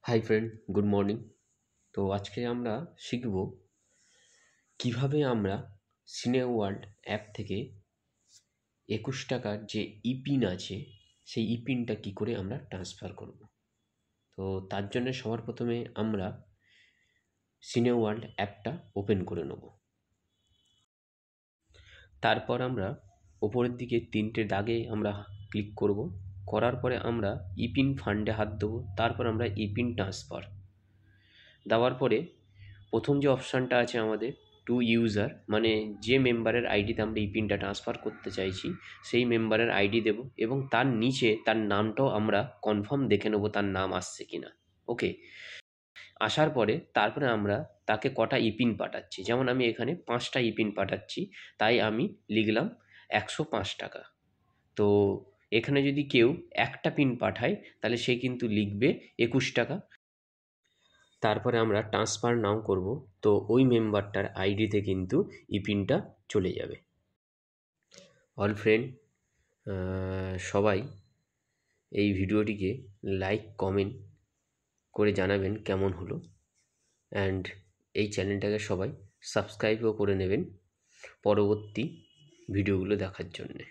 Hi friend, good morning. তো আজকে আমরা শিখব কিভাবে আমরা সিনেওয়ার্ল্ড অ্যাপ থেকে 21 টাকার যে ইপিন আছে সেই ইপিনটা কি করে আমরা ট্রান্সফার করব। তো তার জন্য সবার প্রথমে আমরা সিনেওয়ার্ল্ড অ্যাপটা ওপেন করে নেব। তারপর আমরা ওপরের দিকে 3টে দাগে আমরা ক্লিক করব। করার পরে আমরা ইপিন ফান্ডে হাত দেবো। তারপর আমরা ইপিন ট্রান্সফার দেওয়ার পরে প্রথম যে অপশানটা আছে আমাদের টু ইউজার, মানে যে মেম্বারের আইডিতে আমরা এই পিনটা ট্রান্সফার করতে চাইছি সেই মেম্বারের আইডি দেব এবং তার নিচে তার নামটাও আমরা কনফার্ম দেখে নেব তার নাম আসছে কিনা। ওকে, আসার পরে তারপরে আমরা তাকে কটা ইপিন পাঠাচ্ছি, যেমন আমি এখানে 5টা ইপিন পাঠাচ্ছি, তাই আমি লিখলাম 105 টাকা। তো এখানে যদি কেউ একটা পিন পাঠায় তাহলে সে কিন্তু লিখবে 21 টাকা। তারপরে আমরা ট্রান্সফার নাও করব, তো ওই মেম্বারটার আইডিতে কিন্তু ইপিনটা চলে যাবে। অল ফ্রেন্ড, সবাই এই ভিডিওটিকে লাইক কমেন্ট করে জানাবেন কেমন হলো, অ্যান্ড এই চ্যানেলটাকে সবাই সাবস্ক্রাইবও করে নেবেন পরবর্তী ভিডিওগুলো দেখার জন্যে।